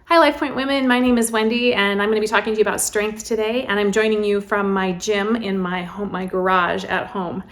Hi, LifePoint Women. My name is Wendy, and I'm going to be talking to you about strength today. And I'm joining you from my gym in my home, my garage at home.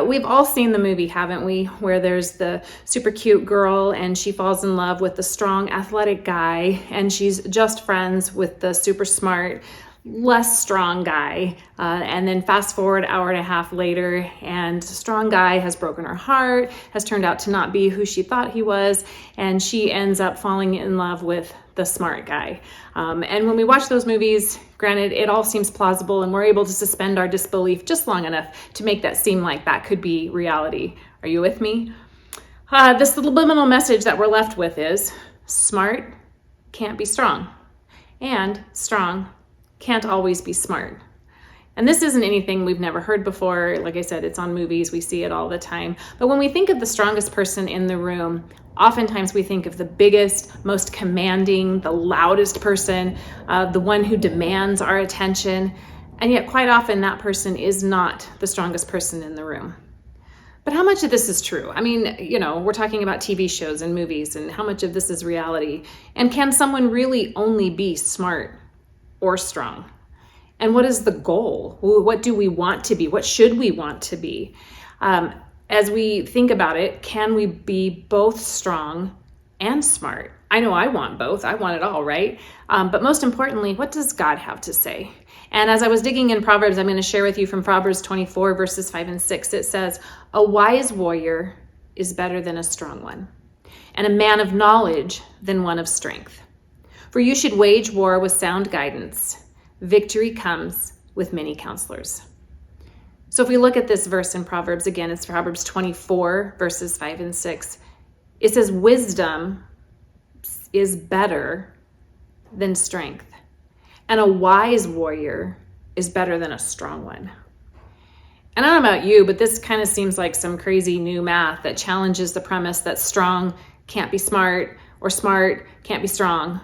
We've all seen the movie, haven't we? Where there's the super cute girl and she falls in love with the strong, athletic guy, and she's just friends with the super smart, less strong guy. And then fast forward an hour and a half later, and strong guy has broken her heart, has turned out to not be who she thought he was, and she ends up falling in love with the smart guy. And when we watch those movies, granted, it all seems plausible and we're able to suspend our disbelief just long enough to make that seem like that could be reality. Are you with me? This subliminal message that we're left with is smart can't be strong, and strong can't always be smart. And this isn't anything we've never heard before. Like I said, it's on movies. We see it all the time. But when we think of the strongest person in the room, oftentimes we think of the biggest, most commanding, the loudest person, the one who demands our attention. And yet quite often that person is not the strongest person in the room. But how much of this is true? I mean, we're talking about TV shows and movies, and how much of this is reality? And can someone really only be smart or strong? And what is the goal? What do we want to be? What should we want to be? As we think about it, can we be both strong and smart? I know I want both. I want it all, right? But most importantly, what does God have to say? And as I was digging in Proverbs, I'm going to share with you from Proverbs 24, verses 5 and 6. It says, "A wise warrior is better than a strong one, and a man of knowledge than one of strength. For you should wage war with sound guidance. Victory comes with many counselors." So if we look at this verse in Proverbs, again, it's Proverbs 24, verses 5 and 6. It says, wisdom is better than strength, and a wise warrior is better than a strong one. And I don't know about you, but this kind of seems like some crazy new math that challenges the premise that strong can't be smart or smart can't be strong.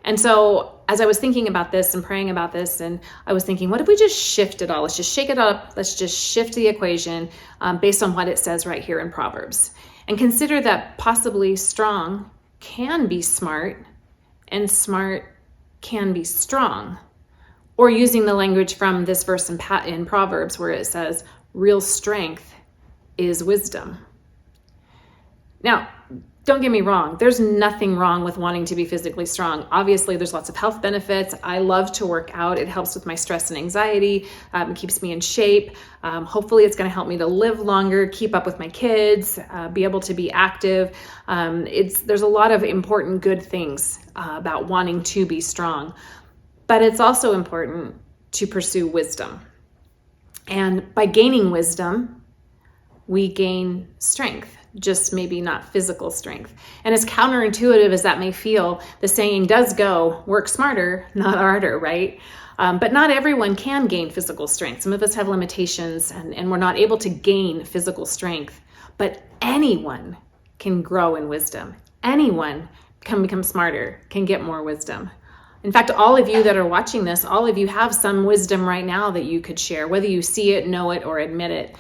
And so as I was thinking about this and praying about this, and I was thinking, what if we just shift it all? Let's just shake it up. Let's just shift the equation based on what it says right here in Proverbs. And consider that possibly strong can be smart and smart can be strong. Or using the language from this verse in Proverbs where it says, real strength is wisdom. Now, don't get me wrong. There's nothing wrong with wanting to be physically strong. Obviously, there's lots of health benefits. I love to work out. It helps with my stress and anxiety. It keeps me in shape. Hopefully, it's going to help me to live longer, keep up with my kids, be able to be active. There's a lot of important good things about wanting to be strong. But it's also important to pursue wisdom. And by gaining wisdom, we gain strength. Just maybe not physical strength. And as counterintuitive as that may feel, the saying does go, work smarter, not harder, right? But not everyone can gain physical strength. Some of us have limitations and we're not able to gain physical strength. But anyone can grow in wisdom. Anyone can become smarter, can get more wisdom. In fact, all of you that are watching this, all of you have some wisdom right now that you could share, whether you see it, know it, or admit it.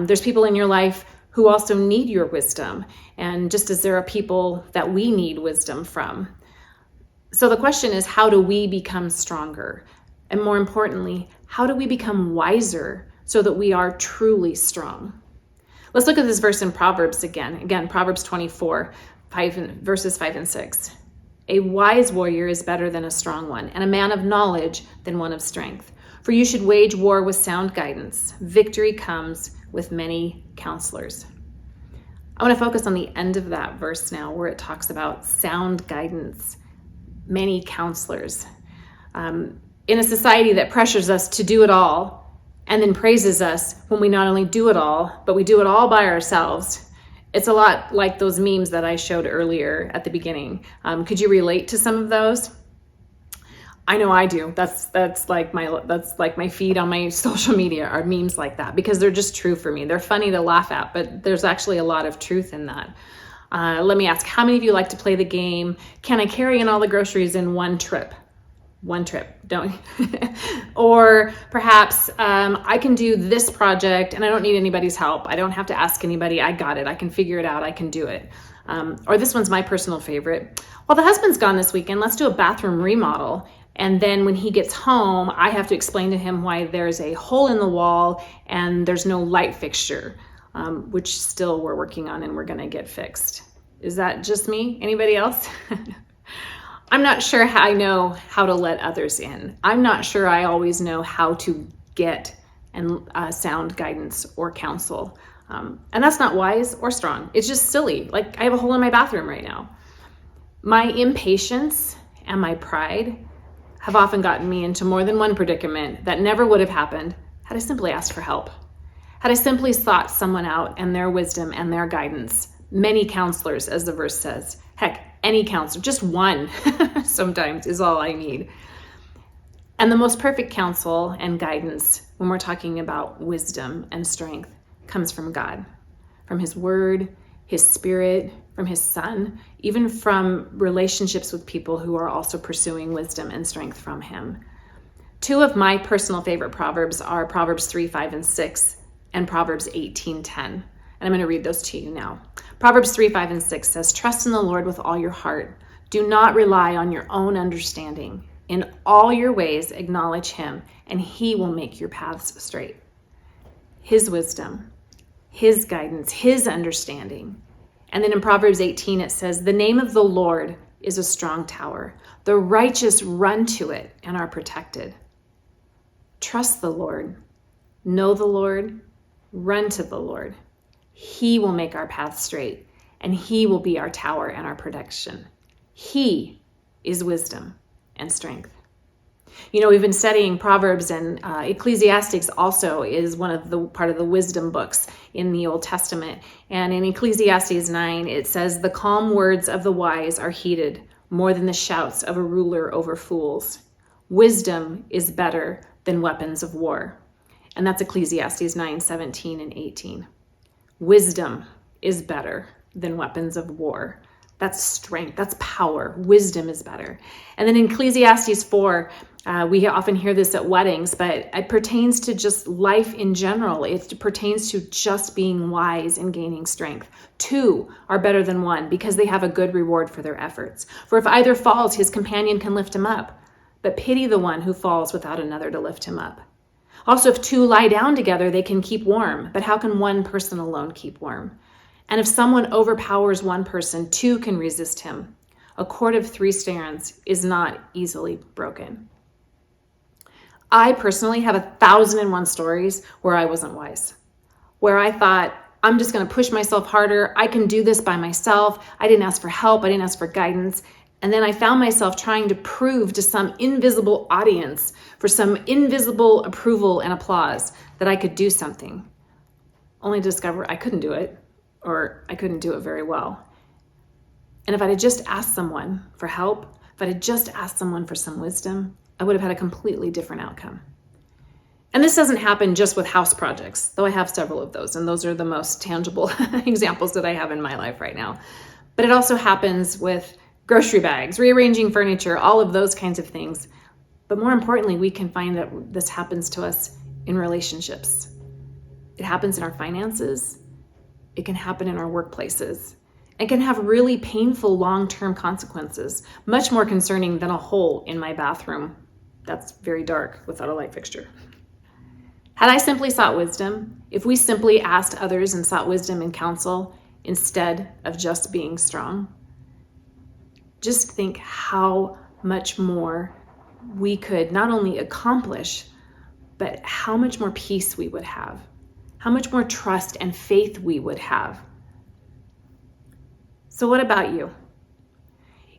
There's people in your life who also need your wisdom. And just as there are people that we need wisdom from. So the question is, how do we become stronger? And more importantly, how do we become wiser so that we are truly strong? Let's look at this verse in Proverbs again. Again, Proverbs 24, verses 5 and 6. A wise warrior is better than a strong one, and a man of knowledge than one of strength. For you should wage war with sound guidance. Victory comes with many counselors. I want to focus on the end of that verse now where it talks about sound guidance, many counselors. In a society that pressures us to do it all and then praises us when we not only do it all, but we do it all by ourselves, it's a lot like those memes that I showed earlier at the beginning. Could you relate to some of those? I know I do. That's like my feed on my social media are memes like that because they're just true for me. They're funny to laugh at, but there's actually a lot of truth in that. Let me ask, how many of you like to play the game? Can I carry in all the groceries in one trip? One trip, don't or perhaps I can do this project and I don't need anybody's help. I don't have to ask anybody. I got it. I can figure it out. I can do it. Or this one's my personal favorite. Well, the husband's gone this weekend. Let's do a bathroom remodel. And then when he gets home, I have to explain to him why there's a hole in the wall and there's no light fixture, which still we're working on and we're going to get fixed. Is that just me? Anybody else? I'm not sure how I know how to let others in. I'm not sure I always know how to get and sound guidance or counsel. And that's not wise or strong. It's just silly. Like, I have a hole in my bathroom right now. My impatience and my pride have often gotten me into more than one predicament that never would have happened had I simply asked for help. Had I simply sought someone out and their wisdom and their guidance. Many counselors, as the verse says. Heck, any counselor, just one sometimes is all I need. And the most perfect counsel and guidance when we're talking about wisdom and strength comes from God, from His Word, His Spirit, from His Son, even from relationships with people who are also pursuing wisdom and strength from Him. Two of my personal favorite Proverbs are Proverbs 3, 5, and 6, and Proverbs 18:10. And I'm going to read those to you now. Proverbs 3, 5, and 6 says, "Trust in the Lord with all your heart. Do not rely on your own understanding. In all your ways acknowledge Him, and He will make your paths straight." His wisdom, His guidance, His understanding. And then in Proverbs 18, it says, "The name of the Lord is a strong tower. The righteous run to it and are protected." Trust the Lord. Know the Lord. Run to the Lord. He will make our path straight, and He will be our tower and our protection. He is wisdom and strength. You know, we've been studying Proverbs, and Ecclesiastes also is one of the part of the wisdom books in the Old Testament. And in Ecclesiastes 9, it says, "The calm words of the wise are heeded more than the shouts of a ruler over fools. Wisdom is better than weapons of war." And that's Ecclesiastes 9, 17 and 18. Wisdom is better than weapons of war. That's strength. That's power. Wisdom is better. And then in Ecclesiastes 4, we often hear this at weddings, but it pertains to just life in general. It pertains to just being wise and gaining strength. Two are better than one because they have a good reward for their efforts. For if either falls, his companion can lift him up. But pity the one who falls without another to lift him up. Also, if two lie down together, they can keep warm. But how can one person alone keep warm? And if someone overpowers one person, two can resist him. A cord of three strands is not easily broken. I personally have 1,001 stories where I wasn't wise, where I thought, I'm just going to push myself harder. I can do this by myself. I didn't ask for help. I didn't ask for guidance. And then I found myself trying to prove to some invisible audience for some invisible approval and applause that I could do something, only to discover I couldn't do it, or I couldn't do it very well. And if I had just asked someone for help, if I had just asked someone for some wisdom, I would have had a completely different outcome. And this doesn't happen just with house projects, though I have several of those, and those are the most tangible examples that I have in my life right now. But it also happens with grocery bags, rearranging furniture, all of those kinds of things. But more importantly, we can find that this happens to us in relationships. It happens in our finances. It can happen in our workplaces. It can have really painful long-term consequences, much more concerning than a hole in my bathroom that's very dark without a light fixture. Had I simply sought wisdom, if we simply asked others and sought wisdom and counsel instead of just being strong, just think how much more we could not only accomplish, but how much more peace we would have, how much more trust and faith we would have. So what about you?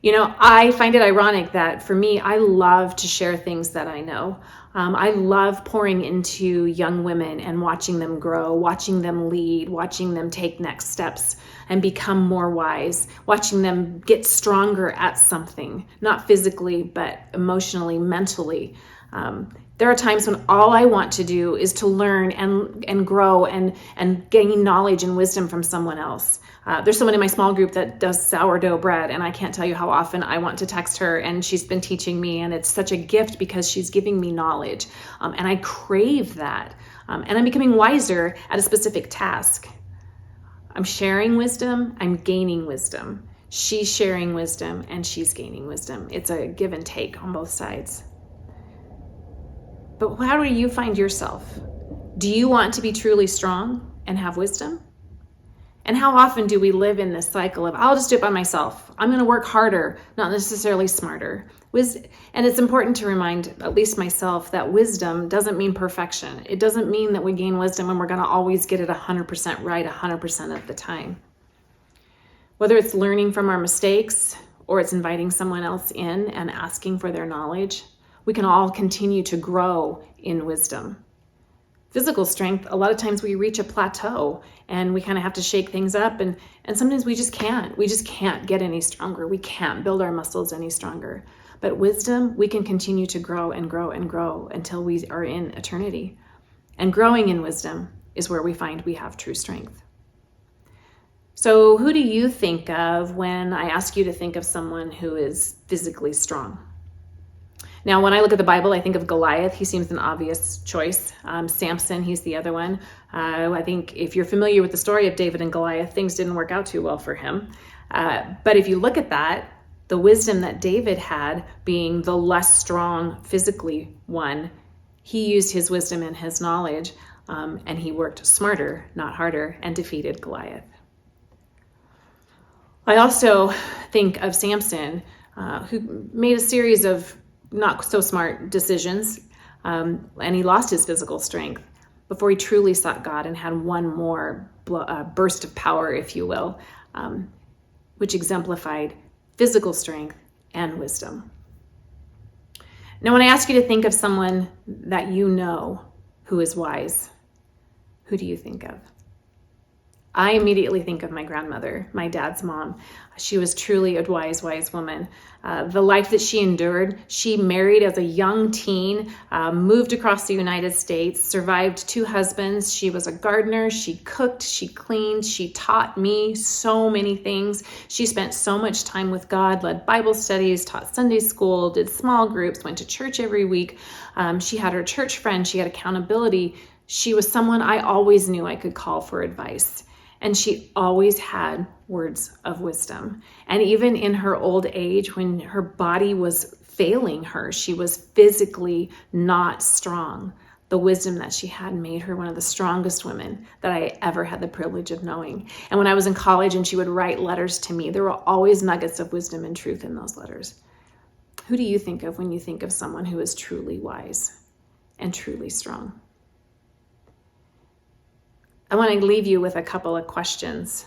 You know, I find it ironic that for me, I love to share things that I know. I love pouring into young women and watching them grow, watching them lead, watching them take next steps and become more wise, watching them get stronger at something, not physically, but emotionally, mentally. There are times when all I want to do is to learn and grow and gain knowledge and wisdom from someone else. There's someone in my small group that does sourdough bread, and I can't tell you how often I want to text her, and she's been teaching me, and it's such a gift because she's giving me knowledge, and I crave that, and I'm becoming wiser at a specific task. I'm sharing wisdom, I'm gaining wisdom. She's sharing wisdom and she's gaining wisdom. It's a give and take on both sides. But how do you find yourself? Do you want to be truly strong and have wisdom? And how often do we live in this cycle of, I'll just do it by myself. I'm going to work harder, not necessarily smarter. And it's important to remind, at least myself, that wisdom doesn't mean perfection. It doesn't mean that we gain wisdom and we're going to always get it 100% right 100% of the time. Whether it's learning from our mistakes or it's inviting someone else in and asking for their knowledge, we can all continue to grow in wisdom. Physical strength, a lot of times we reach a plateau and we kind of have to shake things up, and sometimes we just can't. We just can't get any stronger. We can't build our muscles any stronger. But wisdom, we can continue to grow and grow and grow until we are in eternity. And growing in wisdom is where we find we have true strength. So who do you think of when I ask you to think of someone who is physically strong? Now, when I look at the Bible, I think of Goliath. He seems an obvious choice. Samson, he's the other one. I think if you're familiar with the story of David and Goliath, things didn't work out too well for him. But if you look at that, the wisdom that David had, being the less strong physically one, he used his wisdom and his knowledge, and he worked smarter, not harder, and defeated Goliath. I also think of Samson, who made a series of not so smart decisions, and he lost his physical strength before he truly sought God and had one more burst of power, if you will, which exemplified physical strength and wisdom. Now, when I ask you to think of someone that you know who is wise, who do you think of? I immediately think of my grandmother, my dad's mom. She was truly a wise, wise woman. The life that she endured, she married as a young teen, moved across the United States, survived 2 husbands. She was a gardener. She cooked, she cleaned, she taught me so many things. She spent so much time with God, led Bible studies, taught Sunday school, did small groups, went to church every week. She had her church friends. She had accountability. She was someone I always knew I could call for advice. And she always had words of wisdom. And even in her old age, when her body was failing her, she was physically not strong. The wisdom that she had made her one of the strongest women that I ever had the privilege of knowing. And when I was in college and she would write letters to me, there were always nuggets of wisdom and truth in those letters. Who do you think of when you think of someone who is truly wise and truly strong? I want to leave you with a couple of questions.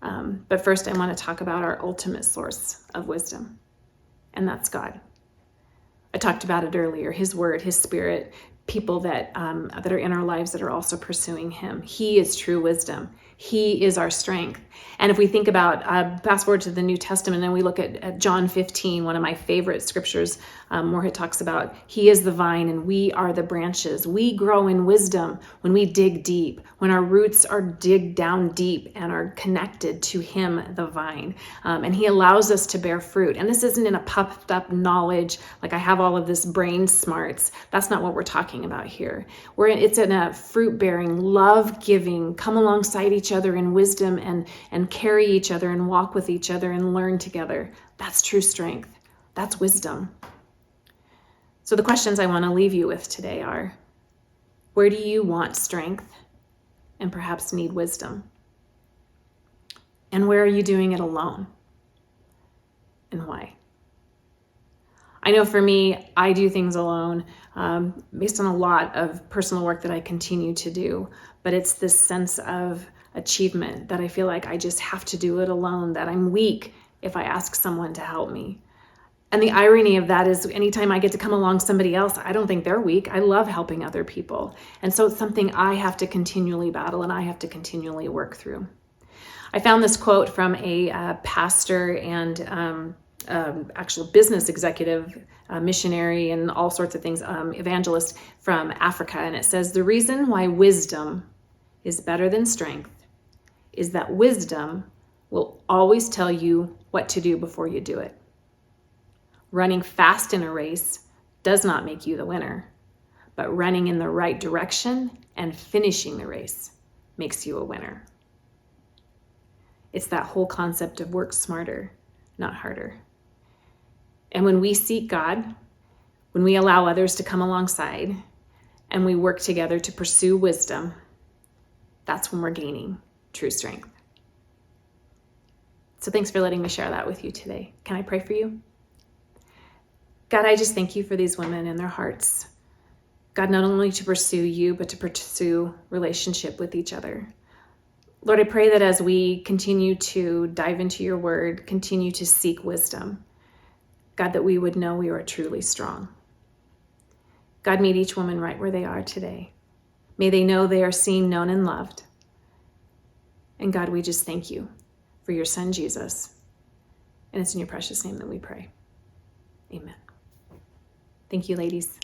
But first, I want to talk about our ultimate source of wisdom, and that's God. I talked about it earlier, His Word, His Spirit, people that are in our lives that are also pursuing Him. He is true wisdom. He is our strength. And if we think about, fast forward to the New Testament and we look at John 15, one of my favorite scriptures, where it talks about He is the vine and we are the branches. We grow in wisdom when we dig deep, when our roots are dig down deep and are connected to Him, the vine. And He allows us to bear fruit. And this isn't in a puffed up knowledge, like I have all of this brain smarts. That's not what we're talking about here. It's in a fruit-bearing, love-giving, come alongside each other in wisdom and carry each other and walk with each other and learn together. That's true strength. That's wisdom. So the questions I want to leave you with today are, where do you want strength and perhaps need wisdom? And where are you doing it alone? And why? I know for me, I do things alone based on a lot of personal work that I continue to do, but it's this sense of achievement that I feel like I just have to do it alone, that I'm weak if I ask someone to help me. And the irony of that is anytime I get to come along somebody else, I don't think they're weak. I love helping other people. And so it's something I have to continually battle and I have to continually work through. I found this quote from a pastor and actual business executive, missionary, and all sorts of things, evangelist from Africa. And it says, the reason why wisdom is better than strength is that wisdom will always tell you what to do before you do it. Running fast in a race does not make you the winner, but running in the right direction and finishing the race makes you a winner. It's that whole concept of work smarter, not harder. And when we seek God, when we allow others to come alongside, and we work together to pursue wisdom, that's when we're gaining true strength. So thanks for letting me share that with you today. Can I pray for you? God, I just thank you for these women and their hearts. God, not only to pursue you, but to pursue relationship with each other. Lord, I pray that as we continue to dive into your word, continue to seek wisdom, God, that we would know we are truly strong. God, meet each woman right where they are today. May they know they are seen, known, and loved. And God, we just thank you for your son, Jesus. And it's in your precious name that we pray. Amen. Thank you, ladies.